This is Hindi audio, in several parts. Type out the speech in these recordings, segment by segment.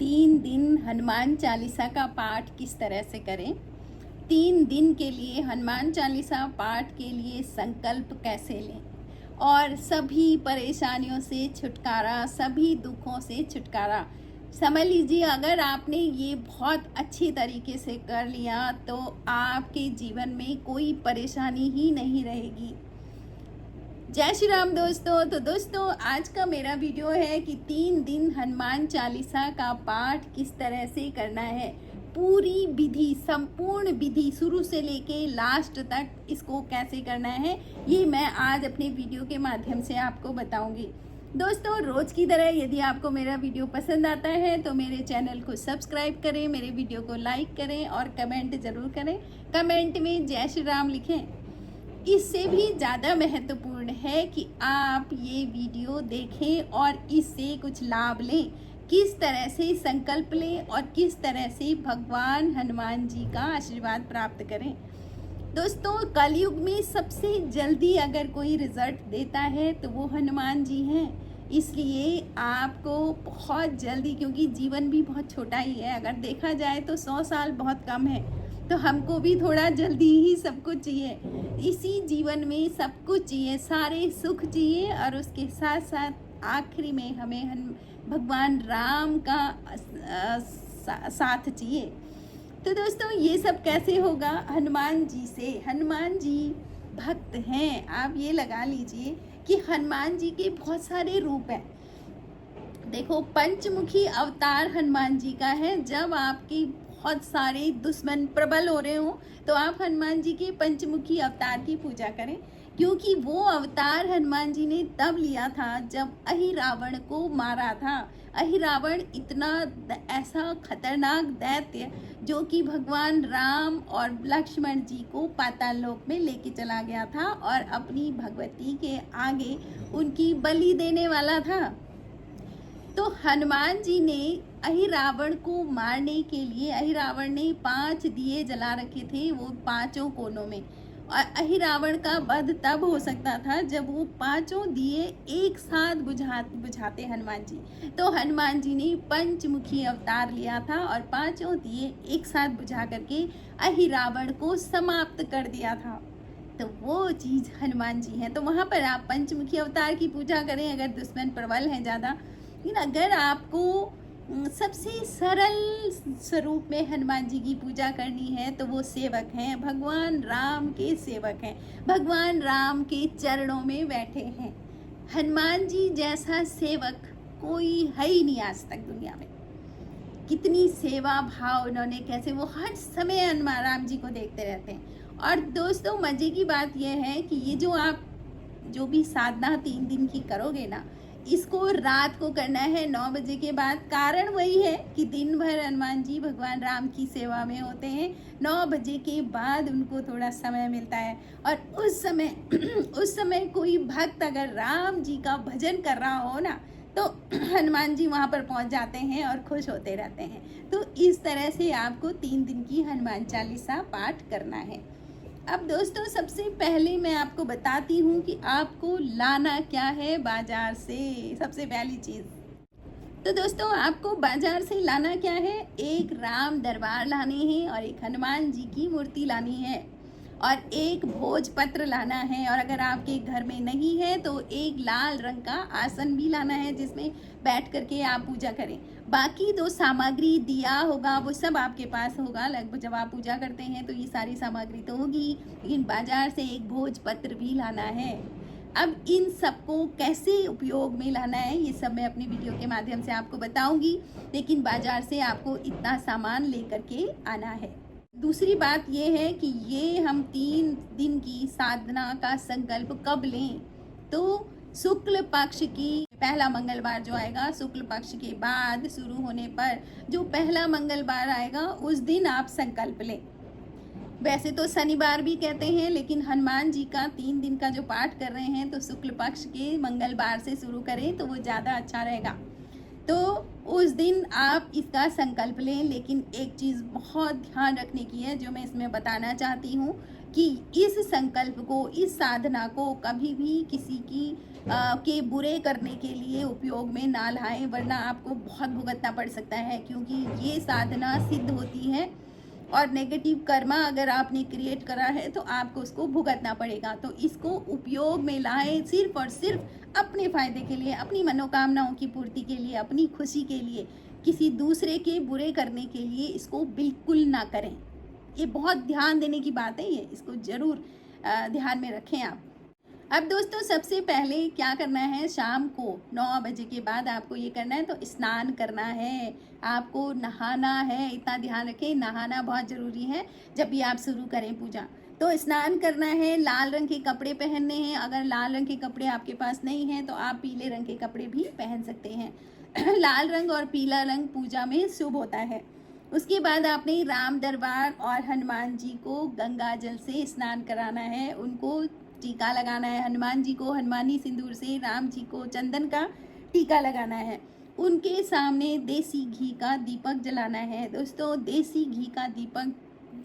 3 दिन हनुमान चालीसा का पाठ किस तरह से करें। 3 दिन के लिए हनुमान चालीसा पाठ के लिए संकल्प कैसे लें और सभी परेशानियों से छुटकारा, सभी दुखों से छुटकारा। समझ लीजिए, अगर आपने ये बहुत अच्छी तरीके से कर लिया तो आपके जीवन में कोई परेशानी ही नहीं रहेगी। जय श्री राम दोस्तों। तो दोस्तों, आज का मेरा वीडियो है कि 3 दिन हनुमान चालीसा का पाठ किस तरह से करना है। पूरी विधि, संपूर्ण विधि शुरू से लेके लास्ट तक इसको कैसे करना है, ये मैं आज अपने वीडियो के माध्यम से आपको बताऊंगी। दोस्तों, रोज की तरह यदि आपको मेरा वीडियो पसंद आता है तो मेरे चैनल को सब्सक्राइब करें, मेरे वीडियो को लाइक करें और कमेंट जरूर करें। कमेंट में जय श्री राम लिखें। इससे भी ज़्यादा महत्वपूर्ण है कि आप ये वीडियो देखें और इससे कुछ लाभ लें। किस तरह से संकल्प लें और किस तरह से भगवान हनुमान जी का आशीर्वाद प्राप्त करें। दोस्तों, कलयुग में सबसे जल्दी अगर कोई रिजल्ट देता है तो वो हनुमान जी हैं। इसलिए आपको बहुत जल्दी, क्योंकि जीवन भी बहुत छोटा ही है, अगर देखा जाए तो 100 साल बहुत कम है, तो हमको भी थोड़ा जल्दी ही सब कुछ चाहिए। इसी जीवन में सब कुछ चाहिए, सारे सुख चाहिए और उसके साथ साथ आखिरी में हमें भगवान राम का साथ चाहिए। तो दोस्तों, ये सब कैसे होगा? हनुमान जी से। हनुमान जी भक्त हैं। आप ये लगा लीजिए कि हनुमान जी के बहुत सारे रूप हैं। देखो, पंचमुखी अवतार हनुमान जी का है। जब आपकी बहुत सारे दुश्मन प्रबल हो रहे हो तो आप हनुमान जी के पंचमुखी अवतार की पूजा करें, क्योंकि वो अवतार हनुमान जी ने तब लिया था जब अहिरावण को मारा था। अहिरावण इतना ऐसा खतरनाक दैत्य जो कि भगवान राम और लक्ष्मण जी को पाताल लोक में लेके चला गया था और अपनी भगवती के आगे उनकी बलि देने वाला था। तो हनुमान जी ने अहिरावण को मारने के लिए, अहिरावण ने 5 दिए जला रखे थे, वो 5 कोनों में। और अहिरावण का वध तब हो सकता था जब वो 5 दिए एक साथ बुझाते हनुमान जी। तो हनुमान जी ने पंचमुखी अवतार लिया था और 5 दिए एक साथ बुझा करके अहिरावण को समाप्त कर दिया था। तो वो चीज़ हनुमान जी हैं। तो वहाँ पर आप पंचमुखी अवतार की पूजा करें अगर दुश्मन प्रबल हैं ज़्यादा। लेकिन अगर आपको सबसे सरल स्वरूप में हनुमान जी की पूजा करनी है तो वो सेवक हैं, भगवान राम के सेवक हैं, भगवान राम के चरणों में बैठे हैं। हनुमान जी जैसा सेवक कोई है ही नहीं आज तक दुनिया में। कितनी सेवा भाव उन्होंने, कैसे वो हर समय हनुमान राम जी को देखते रहते हैं। और दोस्तों, मज़े की बात यह है कि ये जो आप जो भी साधना 3 दिन की करोगे ना, इसको रात को करना है 9 बजे के बाद। कारण वही है कि दिन भर हनुमान जी भगवान राम की सेवा में होते हैं। 9 बजे के बाद उनको थोड़ा समय मिलता है और उस समय कोई भक्त अगर राम जी का भजन कर रहा हो ना, तो हनुमान जी वहाँ पर पहुँच जाते हैं और खुश होते रहते हैं। तो इस तरह से आपको 3 दिन की हनुमान चालीसा पाठ करना है। अब दोस्तों, सबसे पहले मैं आपको बताती हूँ कि आपको लाना क्या है बाजार से। सबसे पहली चीज़ तो दोस्तों, आपको बाजार से लाना क्या है? एक राम दरबार लाने हैं और एक हनुमान जी की मूर्ति लानी है और एक भोजपत्र लाना है। और अगर आपके घर में नहीं है तो एक लाल रंग का आसन भी लाना है जिसमें बैठ करके आप पूजा करें। बाकी 2 सामग्री, दिया होगा, वो सब आपके पास होगा। लगभग जब आप पूजा करते हैं तो ये सारी सामग्री तो होगी, लेकिन बाजार से एक भोजपत्र भी लाना है। अब इन सबको कैसे उपयोग में लाना है ये सब मैं अपनी वीडियो के माध्यम से आपको बताऊंगी, लेकिन बाजार से आपको इतना सामान लेकर के आना है। दूसरी बात ये है कि ये हम 3 दिन की साधना का संकल्प कब लें? तो शुक्ल पक्ष की पहला मंगलवार जो आएगा, शुक्ल पक्ष के बाद शुरू होने पर जो पहला मंगलवार आएगा उस दिन आप संकल्प लें। वैसे तो शनिवार भी कहते हैं, लेकिन हनुमान जी का 3 दिन का जो पाठ कर रहे हैं तो शुक्ल पक्ष के मंगलवार से शुरू करें तो वो ज़्यादा अच्छा रहेगा। तो उस दिन आप इसका संकल्प लें। लेकिन एक चीज़ बहुत ध्यान रखने की है जो मैं इसमें बताना चाहती हूँ कि इस संकल्प को, इस साधना को कभी भी किसी की के बुरे करने के लिए उपयोग में ना लाएं, वरना आपको बहुत भुगतना पड़ सकता है, क्योंकि ये साधना सिद्ध होती है और नेगेटिव कर्मा अगर आपने क्रिएट करा है तो आपको उसको भुगतना पड़ेगा। तो इसको उपयोग में लाएं सिर्फ और सिर्फ अपने फ़ायदे के लिए, अपनी मनोकामनाओं की पूर्ति के लिए, अपनी खुशी के लिए। किसी दूसरे के बुरे करने के लिए इसको बिल्कुल ना करें। ये बहुत ध्यान देने की बात है, ये इसको ज़रूर ध्यान में रखें आप। अब दोस्तों सबसे पहले क्या करना है, शाम को 9 बजे के बाद आपको ये करना है, तो स्नान करना है, आपको नहाना है। इतना ध्यान रखें, नहाना बहुत ज़रूरी है जब भी आप शुरू करें पूजा। तो स्नान करना है, लाल रंग के कपड़े पहनने हैं। अगर लाल रंग के कपड़े आपके पास नहीं हैं तो आप पीले रंग के कपड़े भी पहन सकते हैं। लाल रंग और पीला रंग पूजा में शुभ होता है। उसके बाद आपने राम दरबार और हनुमान जी को गंगा जल से स्नान कराना है, उनको टीका लगाना है। हनुमान जी को हनुमानी सिंदूर से, राम जी को चंदन का टीका लगाना है। उनके सामने देसी घी का दीपक जलाना है। दोस्तों देसी घी का दीपक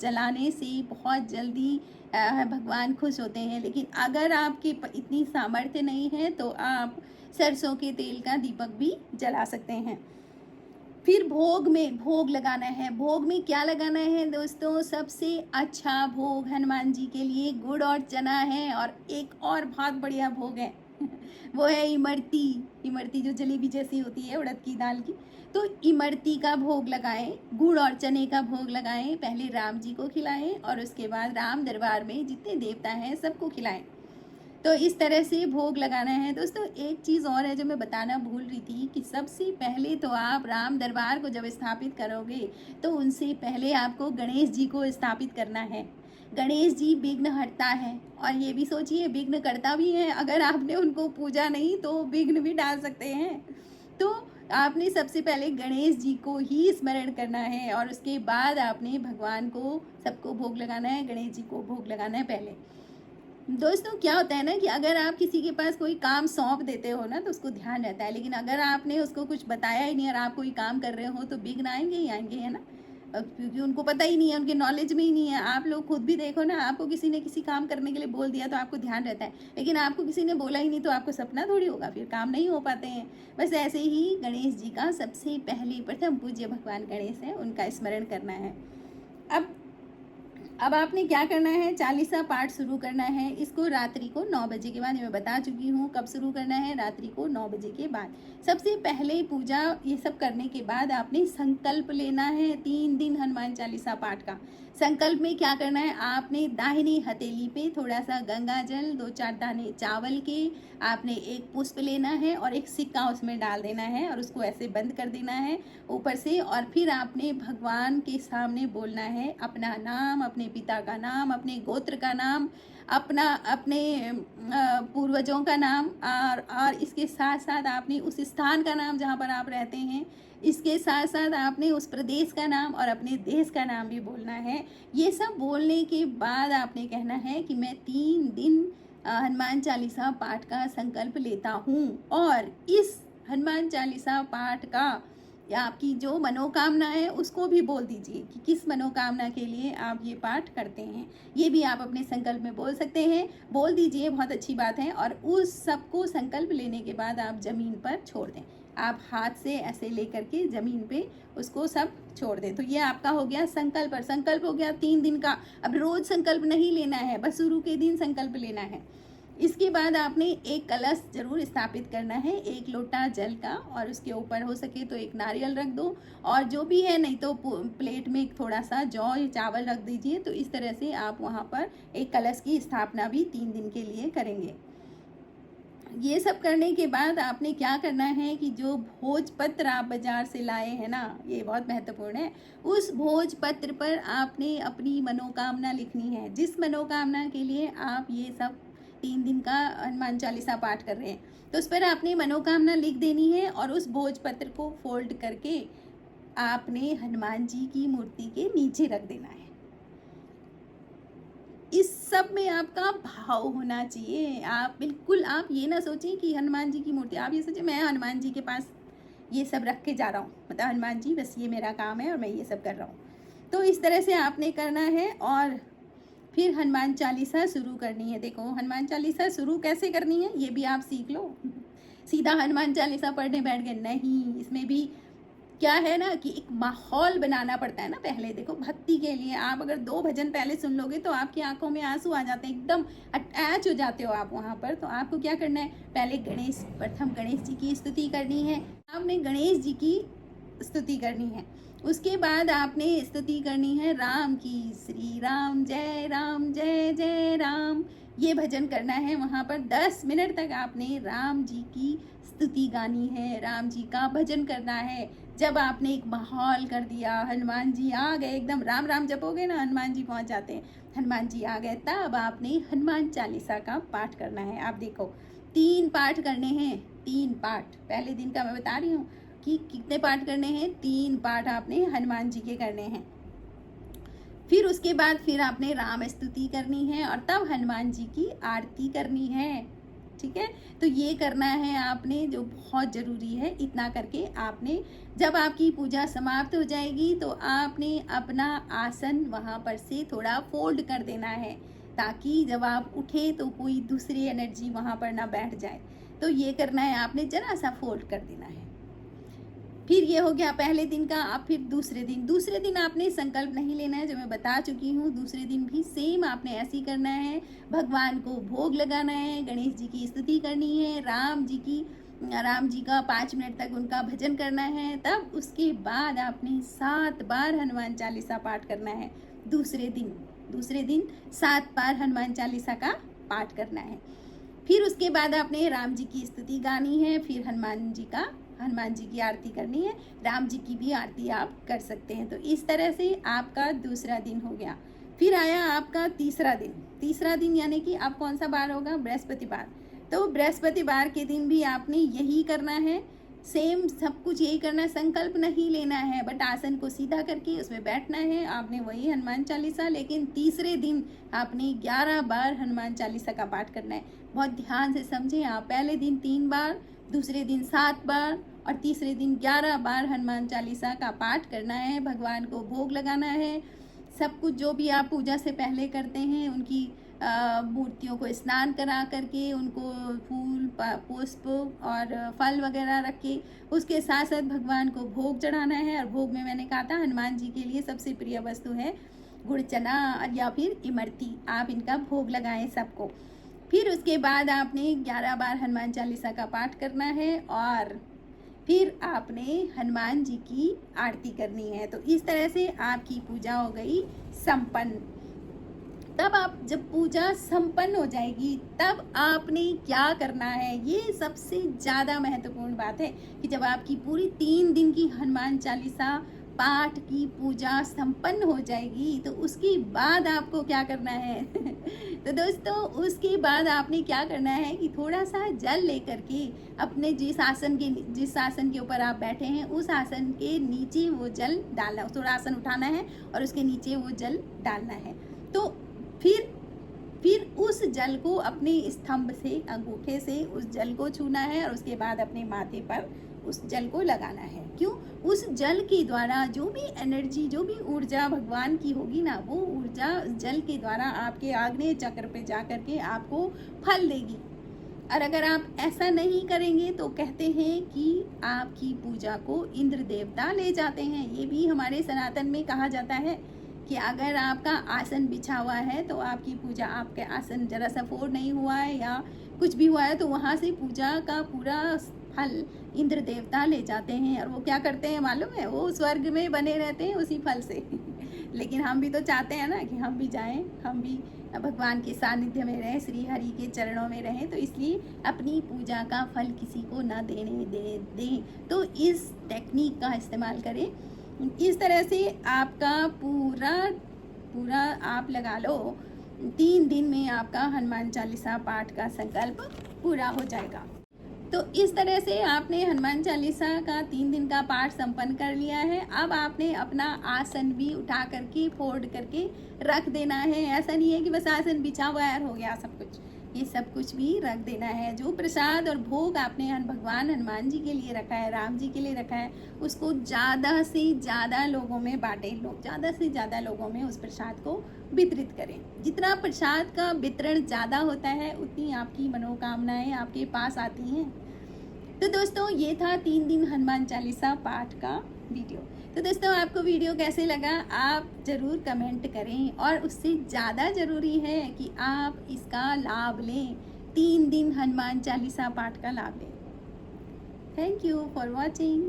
जलाने से बहुत जल्दी भगवान खुश होते हैं, लेकिन अगर आपके इतनी सामर्थ्य नहीं है तो आप सरसों के तेल का दीपक भी जला सकते हैं। फिर भोग में भोग लगाना है। भोग में क्या लगाना है दोस्तों, सबसे अच्छा भोग हनुमान जी के लिए गुड़ और चना है। और एक और बहुत बढ़िया भोग है वो है इमरती। इमरती जो जलेबी जैसी होती है उड़द की दाल की, तो इमरती का भोग लगाएं, गुड़ और चने का भोग लगाएं। पहले राम जी को खिलाएं और उसके बाद राम दरबार में जितने देवता हैं सबको खिलाएं। तो इस तरह से भोग लगाना है। दोस्तों एक चीज़ और है जो मैं बताना भूल रही थी, कि सबसे पहले तो आप राम दरबार को जब स्थापित करोगे तो उनसे पहले आपको गणेश जी को स्थापित करना है। गणेश जी विघ्न हरता है, और ये भी सोचिए विघ्न करता भी है। अगर आपने उनको पूजा नहीं तो विघ्न भी डाल सकते हैं। तो आपने सबसे पहले गणेश जी को ही स्मरण करना है और उसके बाद आपने भगवान को सबको भोग लगाना है, गणेश जी को भोग लगाना है पहले। दोस्तों क्या होता है ना कि अगर आप किसी के पास कोई काम सौंप देते हो ना तो उसको ध्यान रहता है, लेकिन अगर आपने उसको कुछ बताया ही नहीं और आप कोई काम कर रहे हो तो विघ्न आएंगे ही आएंगे, है ना। क्योंकि उनको पता ही नहीं है, उनके नॉलेज में ही नहीं है। आप लोग खुद भी देखो ना, आपको किसी ने किसी काम करने के लिए बोल दिया तो आपको ध्यान रहता है, लेकिन आपको किसी ने बोला ही नहीं तो आपको सपना थोड़ी होगा, फिर काम नहीं हो पाते हैं। बस ऐसे ही गणेश जी का सबसे पहले प्रथम पूज्य भगवान गणेश है, उनका स्मरण करना है। अब आपने क्या करना है, चालीसा पाठ शुरू करना है। इसको रात्रि को 9 बजे के बाद, मैं बता चुकी हूँ कब शुरू करना है, रात्रि को 9 बजे के बाद। सबसे पहले पूजा ये सब करने के बाद आपने संकल्प लेना है 3 दिन हनुमान चालीसा पाठ का। संकल्प में क्या करना है, आपने दाहिनी हथेली पे थोड़ा सा गंगा जल, 2-4 दाने चावल के, आपने एक पुष्प लेना है और एक सिक्का उसमें डाल देना है और उसको ऐसे बंद कर देना है ऊपर से। और फिर आपने भगवान के सामने बोलना है अपना नाम, अपने पिता का नाम, अपने गोत्र का नाम, अपने पूर्वजों का नाम, और इसके साथ साथ आपने उस स्थान का नाम जहाँ पर आप रहते हैं, इसके साथ साथ आपने उस प्रदेश का नाम और अपने देश का नाम भी बोलना है। ये सब बोलने के बाद आपने कहना है कि मैं 3 दिन हनुमान चालीसा पाठ का संकल्प लेता हूँ, और इस हनुमान चालीसा पाठ का या आपकी जो मनोकामना है उसको भी बोल दीजिए कि किस मनोकामना के लिए आप ये पाठ करते हैं। ये भी आप अपने संकल्प में बोल सकते हैं, बोल दीजिए, बहुत अच्छी बात है। और उस सबको संकल्प लेने के बाद आप ज़मीन पर छोड़ दें, आप हाथ से ऐसे लेकर के ज़मीन पे उसको सब छोड़ दें। तो ये आपका हो गया संकल्प, और संकल्प हो गया 3 दिन का। अब रोज़ संकल्प नहीं लेना है, बस शुरू के दिन संकल्प लेना है। इसके बाद आपने एक कलश जरूर स्थापित करना है, 1 लोटा जल का, और उसके ऊपर हो सके तो एक नारियल रख दो, और जो भी है नहीं तो प्लेट में थोड़ा सा जौ या चावल रख दीजिए। तो इस तरह से आप वहाँ पर एक कलश की स्थापना भी 3 दिन के लिए करेंगे। ये सब करने के बाद आपने क्या करना है कि जो भोजपत्र आप बाजार से लाए हैं ना, ये बहुत महत्वपूर्ण है। उस भोजपत्र पर आपने अपनी मनोकामना लिखनी है, जिस मनोकामना के लिए आप ये सब 3 दिन का हनुमान चालीसा पाठ कर रहे हैं। तो उस पर आपने मनोकामना लिख देनी है, और उस भोजपत्र को फोल्ड करके आपने हनुमान जी की मूर्ति के नीचे रख देना है। इस सब में आपका भाव होना चाहिए। आप बिल्कुल आप ये ना सोचें कि हनुमान जी की मूर्ति, आप ये सोचें मैं हनुमान जी के पास ये सब रख के जा रहा हूँ, मतलब हनुमान जी बस ये मेरा काम है और मैं ये सब कर रहा हूँ। तो इस तरह से आपने करना है। और फिर हनुमान चालीसा शुरू करनी है। देखो हनुमान चालीसा शुरू कैसे करनी है ये भी आप सीख लो। सीधा हनुमान चालीसा पढ़ने बैठ गए नहीं, इसमें भी क्या है ना कि एक माहौल बनाना पड़ता है ना। पहले देखो भक्ति के लिए आप अगर 2 भजन पहले सुन लोगे तो आपकी आंखों में आंसू आ जाते हैं, एकदम अटैच हो जाते हो आप वहाँ पर। तो आपको क्या करना है, पहले प्रथम गणेश जी की स्तुति करनी है। आपने गणेश जी की स्तुति करनी है, उसके बाद आपने स्तुति करनी है राम की, श्री राम जय जय राम, ये भजन करना है। वहाँ पर 10 मिनट तक आपने राम जी की स्तुति गानी है, राम जी का भजन करना है। जब आपने एक माहौल कर दिया, हनुमान जी आ गए, एकदम राम राम जपोगे ना हनुमान जी पहुँच जाते हैं, हनुमान जी आ गए, तब आपने हनुमान चालीसा का पाठ करना है। आप देखो 3 पाठ करने हैं, 3 पाठ पहले दिन का मैं बता रही हूँ कि कितने पाठ करने हैं, 3 पाठ आपने हनुमान जी के करने हैं। फिर उसके बाद फिर आपने राम स्तुति करनी है और तब हनुमान जी की आरती करनी है। ठीक है, तो ये करना है आपने, जो बहुत ज़रूरी है। इतना करके आपने, जब आपकी पूजा समाप्त हो जाएगी तो आपने अपना आसन वहाँ पर से थोड़ा फोल्ड कर देना है, ताकि जब आप उठे तो कोई दूसरी एनर्जी वहाँ पर ना बैठ जाए। तो ये करना है आपने, जरा सा फोल्ड कर देना है। फिर ये हो गया पहले दिन का। अब फिर दूसरे दिन आपने संकल्प नहीं लेना है, जो मैं बता चुकी हूँ। दूसरे दिन भी सेम आपने ऐसे ही करना है, भगवान को भोग लगाना है, गणेश जी की स्तुति करनी है, राम जी का 5 मिनट तक उनका भजन करना है। तब उसके बाद आपने 7 बार हनुमान चालीसा पाठ करना है। दूसरे दिन 7 बार हनुमान चालीसा का पाठ करना है। फिर उसके बाद आपने राम जी की स्तुति गानी है, फिर हनुमान जी की आरती करनी है, राम जी की भी आरती आप कर सकते हैं। तो इस तरह से आपका दूसरा दिन हो गया। फिर आया आपका तीसरा दिन यानी कि अब कौन सा बार होगा, बृहस्पतिवार। तो बृहस्पतिवार के दिन भी आपने यही करना है, सेम सब कुछ यही करना, संकल्प नहीं लेना है, बट आसन को सीधा करके उसमें बैठना है। आपने वही हनुमान चालीसा, लेकिन तीसरे दिन आपने 11 बार हनुमान चालीसा का पाठ करना है। बहुत ध्यान से समझें आप, पहले दिन 3 बार, दूसरे दिन 7 बार और तीसरे दिन 11 बार हनुमान चालीसा का पाठ करना है। भगवान को भोग लगाना है। सब कुछ जो भी आप पूजा से पहले करते हैं, उनकी मूर्तियों को स्नान करा करके, उनको फूल पुष्प और फल वगैरह रख के, उसके साथ साथ भगवान को भोग चढ़ाना है। और भोग में मैंने कहा था हनुमान जी के लिए सबसे प्रिय वस्तु है गुड़ चना या फिर इमरती, आप इनका भोग लगाएं सबको। फिर उसके बाद आपने 11 बार हनुमान चालीसा का पाठ करना है और फिर आपने हनुमान जी की आरती करनी है। तो इस तरह से आपकी पूजा हो गई संपन्न। तब आप जब पूजा संपन्न हो जाएगी तब आपने क्या करना है, ये सबसे ज़्यादा महत्वपूर्ण बात है कि जब आपकी पूरी 3 दिन की हनुमान चालीसा पाठ की पूजा संपन्न हो जाएगी तो उसके बाद आपको क्या करना है तो दोस्तों उसके बाद आपने क्या करना है कि थोड़ा सा जल लेकर के अपने जिस आसन के ऊपर आप बैठे हैं उस आसन के नीचे वो जल डालना, थोड़ा आसन उठाना है और उसके नीचे वो जल डालना है। तो फिर उस जल को अपने स्तंभ से, अंगूठे से उस जल को छूना है और उसके बाद अपने माथे पर उस जल को लगाना है। क्यों? उस जल के द्वारा जो भी एनर्जी, जो भी ऊर्जा भगवान की होगी ना, वो ऊर्जा जल के द्वारा आपके आग्नेय चक्र पे जा कर के आपको फल देगी। और अगर आप ऐसा नहीं करेंगे तो कहते हैं कि आपकी पूजा को इंद्र देवता ले जाते हैं। ये भी हमारे सनातन में कहा जाता है कि अगर आपका आसन बिछा हुआ है तो आपकी पूजा, आपके आसन जरा सा फोड़ नहीं हुआ है या कुछ भी हुआ है तो वहाँ से पूजा का पूरा फल इंद्र देवता ले जाते हैं। और वो क्या करते हैं मालूम है? वो स्वर्ग में बने रहते हैं उसी फल से लेकिन हम भी तो चाहते हैं ना कि हम भी जाएं, हम भी भगवान के सानिध्य में रहें, श्री हरि के चरणों में रहें। तो इसलिए अपनी पूजा का फल किसी को ना दें। तो इस टेक्निक का इस्तेमाल करें। इस तरह से आपका पूरा आप लगा लो 3 दिन में आपका हनुमान चालीसा पाठ का संकल्प पूरा हो जाएगा। तो इस तरह से आपने हनुमान चालीसा का 3 दिन का पाठ संपन्न कर लिया है। अब आपने अपना आसन भी उठा करके फोल्ड करके रख देना है। ऐसा नहीं है कि बस आसन बिछा हुआ है हो गया सब कुछ, ये सब कुछ भी रख देना है। जो प्रसाद और भोग आपने भगवान हनुमान जी के लिए रखा है, राम जी के लिए रखा है, उसको ज़्यादा से ज़्यादा लोगों में बांटें। लोग ज़्यादा से ज़्यादा लोगों में उस प्रसाद को वितरित करें। जितना प्रसाद का वितरण ज़्यादा होता है उतनी आपकी मनोकामनाएं आपके पास आती हैं। तो दोस्तों ये था 3 दिन हनुमान चालीसा पाठ का वीडियो। तो दोस्तों आपको वीडियो कैसे लगा आप ज़रूर कमेंट करें, और उससे ज़्यादा ज़रूरी है कि आप इसका लाभ लें, 3 दिन हनुमान चालीसा पाठ का लाभ लें। Thank you for watching.